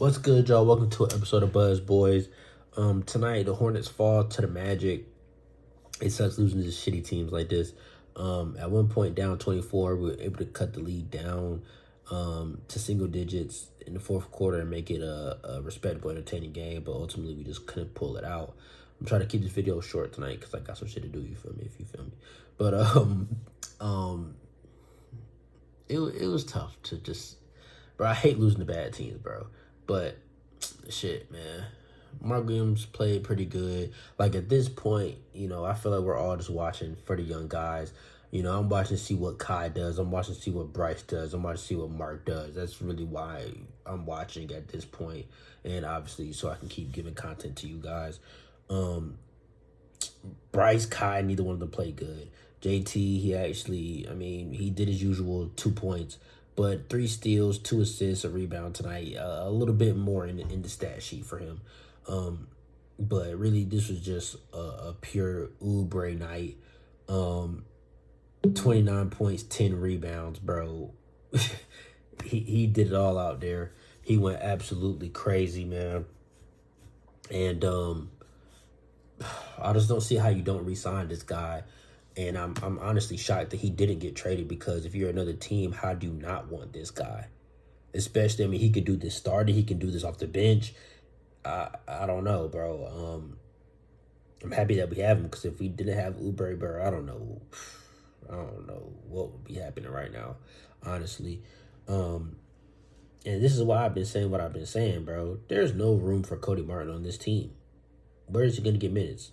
What's good, y'all? Welcome to an episode of Buzz Boys. Tonight the Hornets fall to the Magic. It sucks losing to shitty teams like this. At one point down 24, we were able to cut the lead down to single digits in the fourth quarter and make it a respectable, entertaining game. But ultimately, we just couldn't pull it out. I'm trying to keep this video short tonight because I got some shit to do. You feel me? If you feel me. But it was tough to just, bro. I hate losing to bad teams, bro. But shit, man. Mark Williams played pretty good. Like at this point, I feel like we're all just watching for the young guys. I'm watching to see what Kai does. I'm watching to see what Bryce does. I'm watching to see what Mark does. That's really why I'm watching at this point. And obviously, so I can keep giving content to you guys. Bryce, Kai, neither one of them played good. JT, he did his usual 2 points, but 3 steals, 2 assists, a rebound tonight. A little bit more in the stat sheet for him. But really, this was just a pure Oubre night. 29 points, 10 rebounds, bro. he did it all out there. He went absolutely crazy, man. And I just don't see how you don't re-sign this guy. And I'm honestly shocked that he didn't get traded, because if you're another team, how do you not want this guy? Especially, he could do this starting. He can do this off the bench. I don't know, bro. I'm happy that we have him, because if we didn't have Oubre, bro, I don't know what would be happening right now, honestly. And this is why I've been saying what I've been saying, bro. There's no room for Cody Martin on this team. Where is he going to get minutes?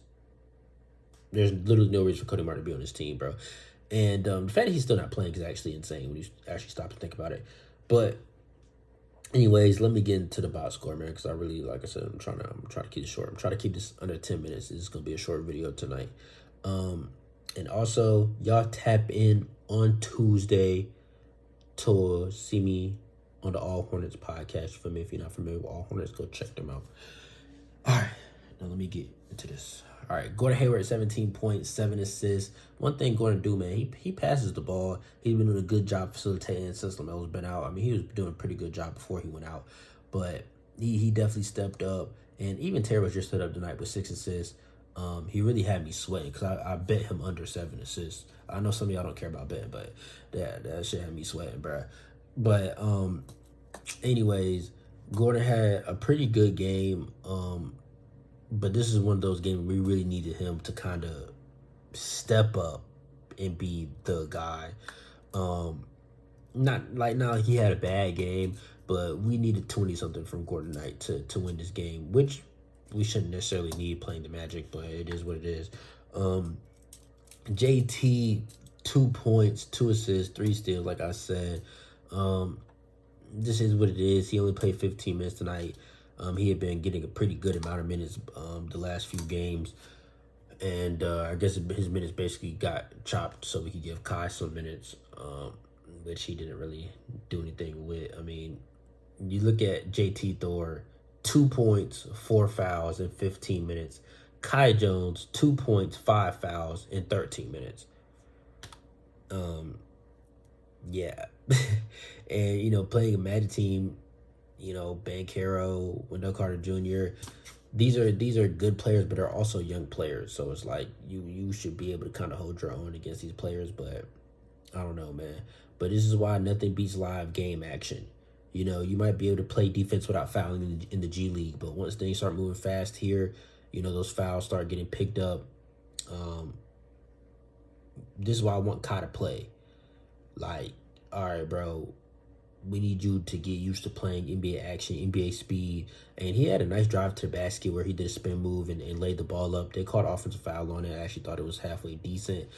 There's literally no reason for Cody Martin to be on this team, bro. And the fact that he's still not playing is actually insane when you actually stop to think about it. But anyways, let me get into the box score, man, because I really, like I said, I'm trying to keep it short. I'm trying to keep this under 10 minutes. This is going to be a short video tonight. And also, y'all tap in on Tuesday to see me on the All Hornets podcast. For me, if you're not familiar with All Hornets, go check them out. All right, now let me get into this. All right, Gordon Hayward, 17 points, 7 assists. One thing Gordon do, man, he passes the ball. He's been doing a good job facilitating since LaMelo's been out. He was doing a pretty good job before he went out. But he definitely stepped up. And even Terry was just set up tonight with 6 assists. He really had me sweating, because I bet him under 7 assists. I know some of y'all don't care about betting, but that shit had me sweating, bro. But anyways, Gordon had a pretty good game. But this is one of those games we really needed him to kind of step up and be the guy. Not like now he had a bad game, but we needed 20-something from Gordon Knight to win this game, which we shouldn't necessarily need playing the Magic, but it is what it is. JT, 2 points, 2 assists, 3 steals, like I said. This is what it is. He only played 15 minutes tonight. He had been getting a pretty good amount of minutes the last few games. And I guess his minutes basically got chopped so we could give Kai some minutes, which he didn't really do anything with. You look at JT Thor, 2 points, 4 fouls in 15 minutes. Kai Jones, 2 points, 5 fouls in 13 minutes. Yeah. And, playing a Magic team, Banchero, Wendell Carter Jr., these are good players, but they're also young players. So it's like you should be able to kind of hold your own against these players, but I don't know, man. But this is why nothing beats live game action. You might be able to play defense without fouling in the G League, but once things start moving fast here, those fouls start getting picked up. This is why I want Kai to play. Like, all right, bro, we need you to get used to playing NBA action, NBA speed. And he had a nice drive to the basket where he did a spin move and laid the ball up. They called offensive foul on it. I actually thought it was halfway decent.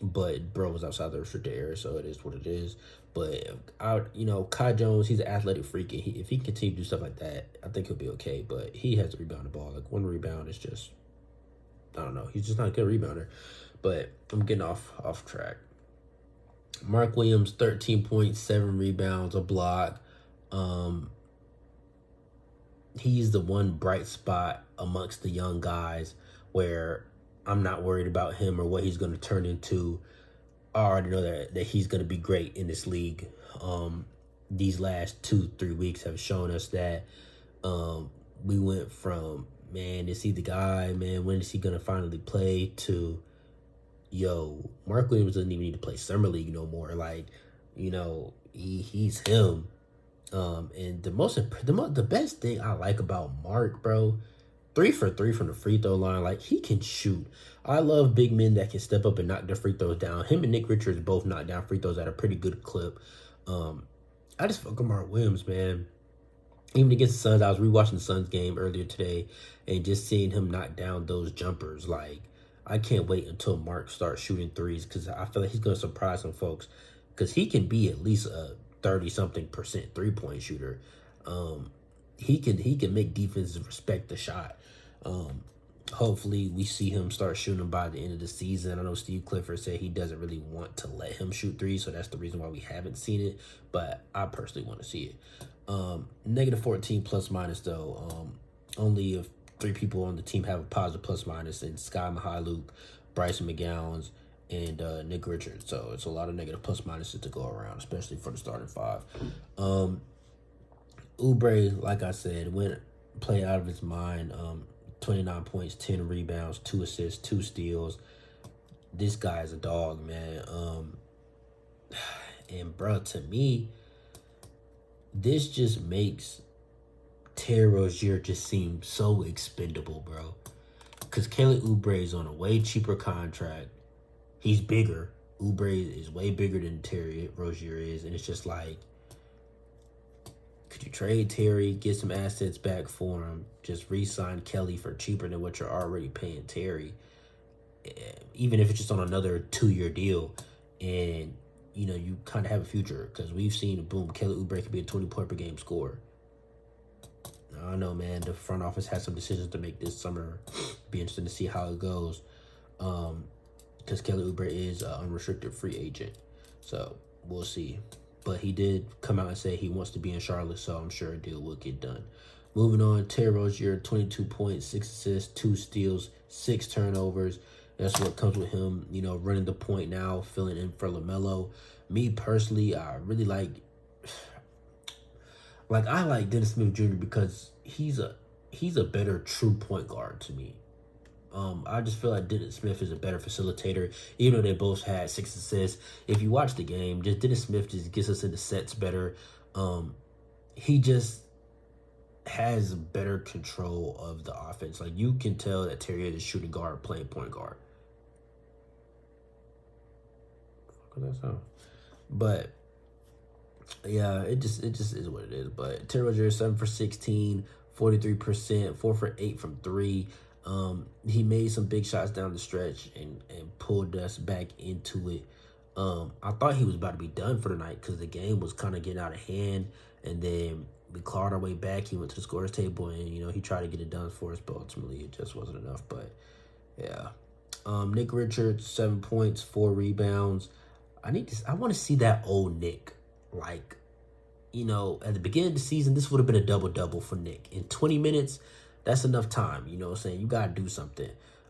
But bro was outside the restricted area, so it is what it is. But Kai Jones, he's an athletic freak. And if he can continue to do stuff like that, I think he'll be okay. But he has to rebound the ball. Like, one rebound is just, I don't know. He's just not a good rebounder. But I'm getting off track. Mark Williams, 13.7 rebounds, a block. He's the one bright spot amongst the young guys where I'm not worried about him or what he's going to turn into. I already know that he's going to be great in this league. these last 2-3 weeks have shown us that we went from, man, is he the guy, man, when is he gonna finally play, to, yo, Mark Williams doesn't even need to play summer league no more. Like, he's him. And the best thing I like about Mark, bro, 3 for 3 from the free throw line. Like, he can shoot. I love big men that can step up and knock their free throws down. Him and Nick Richards both knock down free throws at a pretty good clip. I just fuck with Mark Williams, man. Even against the Suns, I was rewatching the Suns game earlier today and just seeing him knock down those jumpers. Like, I can't wait until Mark starts shooting threes, because I feel like he's going to surprise some folks, because he can be at least a 30-something% three-point shooter. He can make defenses respect the shot. Hopefully we see him start shooting by the end of the season. I know Steve Clifford said he doesn't really want to let him shoot threes, so that's the reason why we haven't seen it, but I personally want to see it. Negative 14 plus minus, though. Only if 3 people on the team have a positive plus minus, and Sky Mihailuk, Bryson McGowns, and Nick Richards. So it's a lot of negative plus minuses to go around, especially for the starting 5. Oubre, like I said, played out of his mind. 29 points, 10 rebounds, 2 assists, 2 steals. This guy is a dog, man. And bro, to me, this just makes Terry Rozier just seem so expendable, bro. Because Kelly Oubre is on a way cheaper contract. He's bigger. Oubre is way bigger than Terry Rozier is. And it's just like, could you trade Terry, get some assets back for him, just re-sign Kelly for cheaper than what you're already paying Terry, even if it's just on another 2-year deal, and you kind of have a future, because we've seen, boom, Kelly Oubre could be a 20-point per game scorer. I don't know, man. The front office has some decisions to make this summer. Be interesting to see how it goes, because Kelly Oubre is an unrestricted free agent, so we'll see. But he did come out and say he wants to be in Charlotte, so I'm sure a deal will get done. Moving on, Terry Rozier, 22 points, 6 assists, 2 steals, 6 turnovers. That's what comes with him, running the point now, filling in for LaMelo. Me personally, I really like Dennis Smith Jr. because he's a better true point guard to me. I just feel like Dennis Smith is a better facilitator, even though they both had 6 assists. If you watch the game, just Dennis Smith just gets us into sets better. He just has better control of the offense. Like, you can tell that Terry is a shooting guard playing point guard. What that sound? But yeah, it just is what it is. But Terry Rozier, 7 for 16, 43%, 4 for 8 from 3. He made some big shots down the stretch and pulled us back into it. I thought he was about to be done for the night, because the game was kind of getting out of hand, and then we clawed our way back. He went to the scorer's table, and he tried to get it done for us, but ultimately it just wasn't enough. But yeah, Nick Richards, 7 points, 4 rebounds. I want to see that old Nick. Like, at the beginning of the season, this would have been a double-double for Nick. In 20 minutes, that's enough time. You know what I'm saying? You got to do something.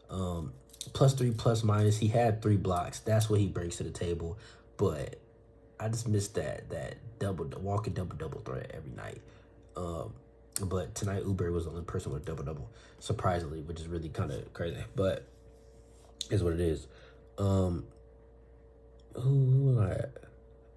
+3, plus minus. He had 3 blocks. That's what he brings to the table. But I just missed that walking double-double threat every night. But tonight, Oubre was the only person with a double-double, surprisingly, which is really kind of crazy. But it's what it is. Who am I at?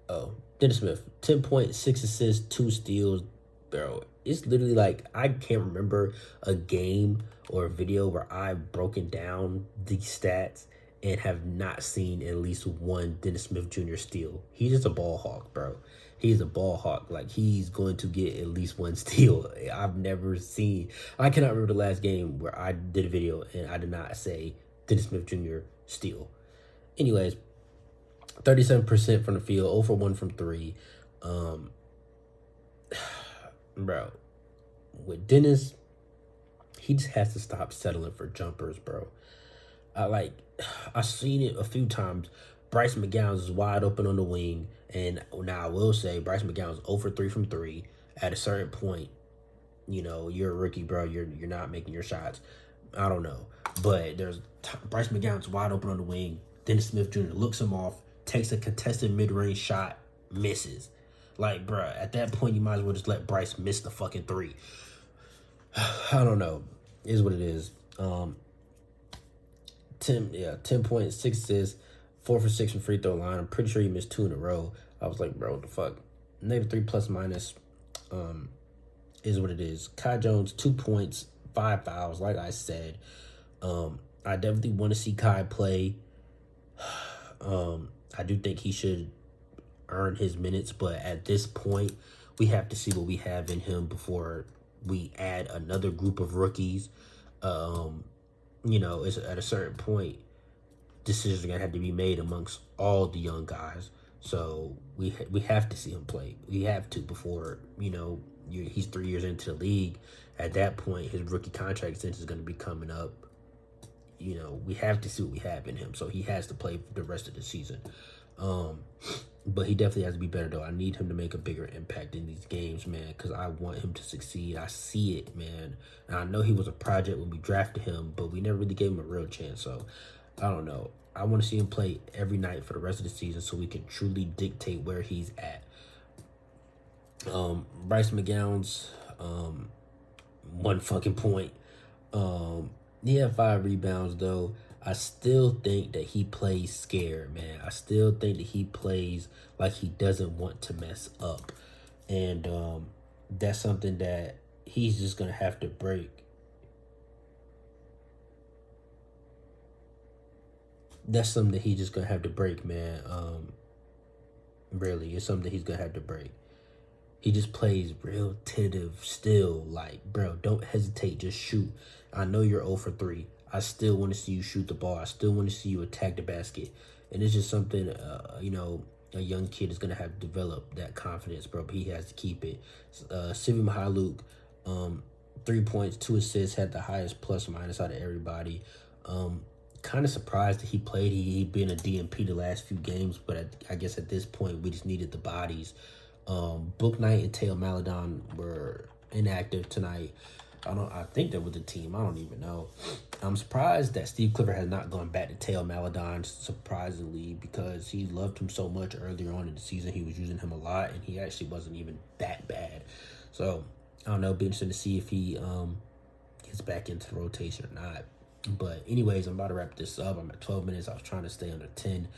Oh, Dennis Smith, 10 points, 6 assists, 2 steals. Bro, it's literally like, I can't remember a game or a video where I've broken down these stats and have not seen at least one Dennis Smith Jr. steal. He's just a ball hawk, bro. He's a ball hawk. Like, he's going to get at least 1 steal. I cannot remember the last game where I did a video and I did not say Dennis Smith Jr. steal. Anyways, 37% from the field, 0 for 1 from 3. Bro, with Dennis, he just has to stop settling for jumpers, bro. I seen it a few times. Bryce McGowns is wide open on the wing, and now I will say Bryce McGowns 0 for 3 from 3. At a certain point, you're a rookie, bro. You're not making your shots. I don't know, but there's Bryce McGowns wide open on the wing. Dennis Smith Jr. looks him off, takes a contested mid-range shot, misses. Like, bruh, at that point, you might as well just let Bryce miss the fucking three. I don't know. It is what it is. 10 points, 6 assists, 4 for 6 from free throw line. I'm pretty sure he missed 2 in a row. I was like, bro, what the fuck? -3 plus minus is what it is. Kai Jones, 2 points, 5 fouls, like I said. I definitely want to see Kai play. I do think he should earn his minutes, but at this point, we have to see what we have in him before we add another group of rookies. It's at a certain point, decisions are gonna have to be made amongst all the young guys. So we have to see him play. We have to before he's 3 years into the league. At that point, his rookie contract extension is going to be coming up. We have to see what we have in him. So he has to play the rest of the season. But he definitely has to be better, though. I need him to make a bigger impact in these games, man, because I want him to succeed. I see it, man. And I know he was a project when we drafted him, but we never really gave him a real chance. So I don't know. I want to see him play every night for the rest of the season so we can truly dictate where he's at. Bryce McGowan's 1 fucking point. He had 5 rebounds, though. I still think that he plays scared, man. I still think that he plays like he doesn't want to mess up. And that's something that he's just going to have to break. That's something that he's just going to have to break, man. Really, it's something he's going to have to break. He just plays real tentative still. Like, bro, don't hesitate. Just shoot. I know you're 0 for 3. I still want to see you shoot the ball. I still want to see you attack the basket. And it's just something, a young kid is going to have to develop that confidence, bro. But he has to keep it. Sivi Mykhailiuk, 3 points, 2 assists, had the highest plus minus out of everybody. Kind of surprised that he played. He'd been a DNP the last few games, but I guess at this point we just needed the bodies. Book Knight and Teo Maledon were inactive tonight. I think they're with the team. I don't even know. I'm surprised that Steve Clifford has not gone back to Teo Maledon, surprisingly, because he loved him so much earlier on in the season. He was using him a lot, and he actually wasn't even that bad. So I don't know. It'll be interesting to see if he gets back into the rotation or not. But anyways, I'm about to wrap this up. I'm at 12 minutes. I was trying to stay under 10.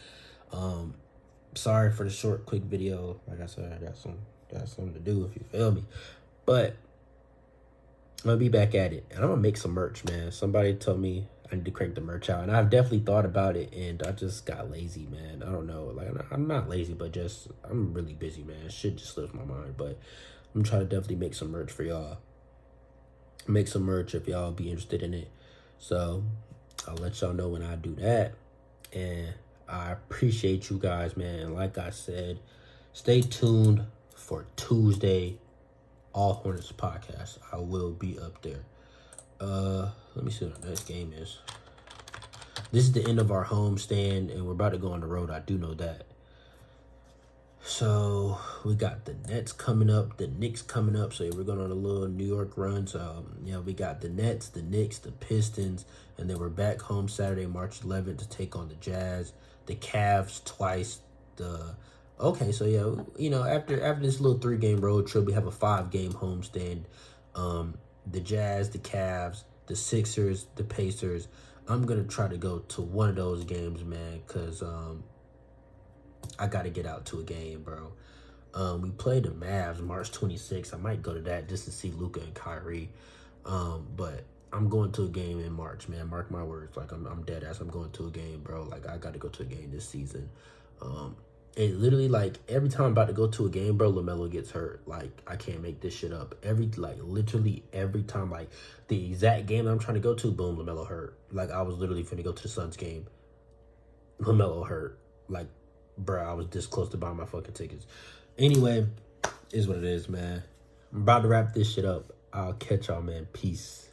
Sorry for the short, quick video. Like I said, I got something to do, if you feel me. But I'm going to be back at it. And I'm going to make some merch, man. Somebody told me I need to crank the merch out. And I've definitely thought about it, and I just got lazy, man. I don't know. Like, I'm not lazy, but just I'm really busy, man. Shit just slips my mind. But I'm trying to definitely make some merch for y'all. Make some merch if y'all be interested in it. So I'll let y'all know when I do that. And I appreciate you guys, man. Like I said, stay tuned for Tuesday, All Hornets podcast. I will be up there. Let me see what the next game is. This is the end of our homestand, and we're about to go on the road. I do know that. So we got the Nets coming up, the Knicks coming up. So we're going on a little New York run. So we got the Nets, the Knicks, the Pistons, and then we're back home Saturday, March 11th to take on the Jazz, the Cavs twice. After this little 3-game road trip, we have a 5-game homestand. The Jazz, the Cavs, the Sixers, the Pacers. I'm gonna try to go to one of those games, man, because I got to get out to a game, bro. We play the Mavs March 26th. I might go to that just to see Luka and Kyrie. But I'm going to a game in March, man. Mark my words. Like, I'm dead ass. I'm going to a game, bro. Like, I got to go to a game this season. And literally, like, every time I'm about to go to a game, bro, LaMelo gets hurt. Like, I can't make this shit up. Literally every time, like, the exact game that I'm trying to go to, boom, LaMelo hurt. Like, I was literally finna go to the Suns game. LaMelo hurt. Like, bro, I was this close to buying my fucking tickets. Anyway, is what it is, man. I'm about to wrap this shit up. I'll catch y'all, man. Peace.